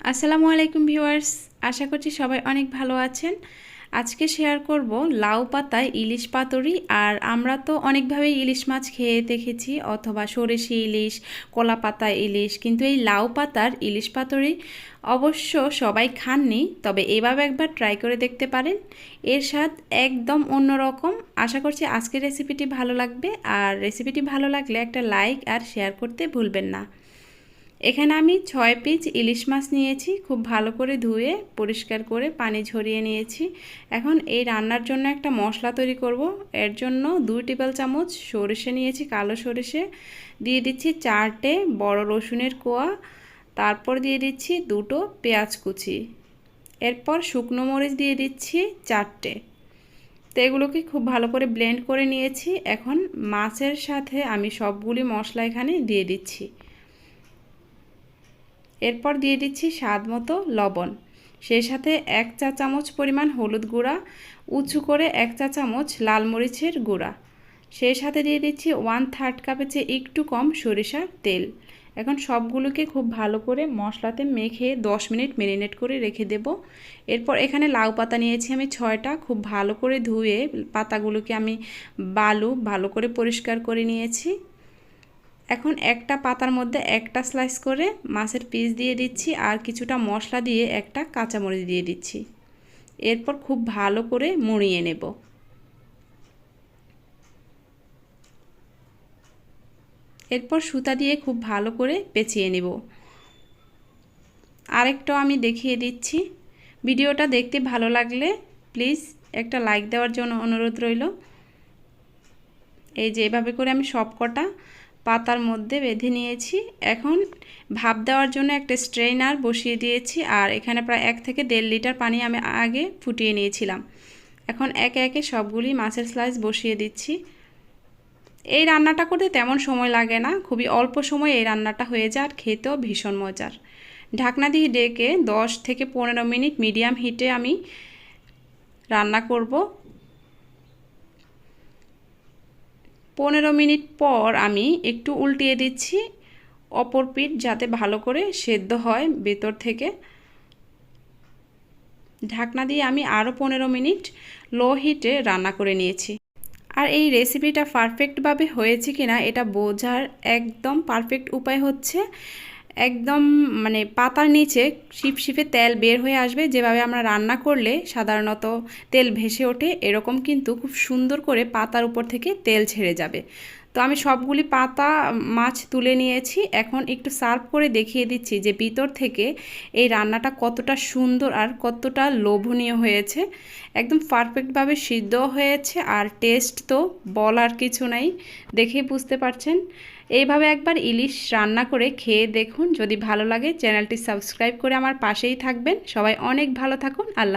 আসসালামু আলাইকুম ভিউয়ার্স, আশা করছি সবাই অনেক ভালো আছেন। আজকে শেয়ার করব লাউ পাতায় ইলিশ পাতুরি। আর আমরা তো অনেকভাবেই ইলিশ মাছ খেয়ে দেখেছি, অথবা সরষে ইলিশ, কলা পাতা ইলিশ, কিন্তু এই লাউ পাতার ইলিশ পাতুরি অবশ্য সবাই খাননি, তবে এভাবে একবার ট্রাই করে দেখতে পারেন। এর স্বাদ একদম অন্যরকম। আশা করছি আজকের রেসিপিটি ভালো লাগবে, আর রেসিপিটি ভালো লাগলে একটা লাইক আর শেয়ার করতে ভুলবেন না। এখানে আমি 6 পিস ইলিশ মাছ নিয়েছি, খুব ভালো করে ধুয়ে পরিষ্কার করে পানি ঝরিয়ে নিয়েছি। এখন এই রান্নার জন্য একটা মশলা তৈরি করব। এর জন্য 2 টেবিল চামচ সরষে নিয়েছি, কালো সরষে দিয়ে দিচ্ছি, 4টে বড় রসুনের কোয়া, তারপর দিয়ে দিচ্ছি 2টো পেঁয়াজ কুচি, এরপর শুকনো মরিচ দিয়ে দিচ্ছি 4টে। তো এগুলোকে খুব ভালো করে ব্লেন্ড করে নিয়েছি। এখন মাছের সাথে আমি সবগুলি মশলা এখানে দিয়ে দিচ্ছি। এরপর দিয়ে দিচ্ছি স্বাদ মতো লবণ, সেই সাথে 1 চা চামচ পরিমাণ হলুদ গুঁড়া, উঁচু করে 1 চা চামচ লাল মরিচের গুঁড়া, সেই সাথে দিয়ে দিচ্ছি 1/3 কাপের চেয়ে একটু কম সরিষার তেল। এখন সবগুলোকে খুব ভালো করে মশলাতে মেখে 10 মিনিট ম্যারিনেট করে রেখে দেব। এরপর এখানে লাউ পাতা নিয়েছি আমি 6টা, খুব ভালো করে ধুয়ে পাতাগুলোকে আমি ভালো করে পরিষ্কার করে নিয়েছি। এখন একটা পাতার মধ্যে একটা স্লাইস করে মাছের পিস দিয়ে দিচ্ছি, আর কিছুটা মশলা দিয়ে একটা কাঁচামরিচ দিয়ে দিচ্ছি। এরপর খুব ভালো করে মুড়িয়ে নেব। এরপর সুতা দিয়ে খুব ভালো করে পেঁচিয়ে নেব। আরেকটাও আমি দেখিয়ে দিচ্ছি। ভিডিওটা দেখতে ভালো লাগলে প্লিজ একটা লাইক দেওয়ার জন্য অনুরোধ রইল। এই যে এভাবে করে আমি সবকটা পাতার মধ্যে বেঁধে নিয়েছি। এখন ভাপ দেওয়ার জন্য একটা স্ট্রেনার বসিয়ে দিয়েছি, আর এখানে প্রায় 1 থেকে 1.5 লিটার পানি আমি আগে ফুটিয়ে নিয়েছিলাম। এখন একে একে সবগুলি মাছের স্লাইস বসিয়ে দিচ্ছি। এই রান্নাটা করতে তেমন সময় লাগে না, খুবই অল্প সময় এই রান্নাটা হয়ে যায়, আর খেতেও ভীষণ মজার। ঢাকনা দিয়ে ডেকে 10 থেকে 15 মিনিট মিডিয়াম হিটে আমি রান্না করব। 15 মিনিট পর আমি একটু উল্টিয়ে দিচ্ছি, অপর পিঠ যাতে ভালো করে সেদ্ধ হয় ভেতর থেকে। ঢাকনা দিয়ে আমি আরও 15 মিনিট লো হিটে রান্না করে নিয়েছি। আর এই রেসিপিটা পারফেক্টভাবে হয়েছে কিনা এটা বোঝার একদম পারফেক্ট উপায় হচ্ছে, একদম মানে পাতার নিচে শিপশিপে তেল বের হয়ে আসবে। যেভাবে আমরা রান্না করলে সাধারণত তেল ভেসে ওঠে, এরকম কিন্তু খুব সুন্দর করে পাতার উপর থেকে তেল ছেড়ে যাবে। তো আমি সবগুলি পাতা মাছ তুলে নিয়েছি। এখন একটু সার্ভ করে দেখিয়ে দিচ্ছি যে ভিতর থেকে এই রান্নাটা কতটা সুন্দর আর কতটা লোভনীয় হয়েছে। একদম পারফেক্টভাবে সিদ্ধ হয়েছে, আর টেস্ট তো বলার কিছু নাই, দেখেই বুঝতে পারছেন। এইভাবে একবার ইলিশ রান্না করে খেয়ে দেখুন, যদি ভালো লাগে চ্যানেলটি সাবস্ক্রাইব করে আমার পাশেই থাকবেন। সবাই অনেক ভালো থাকুন। আল্লাহ।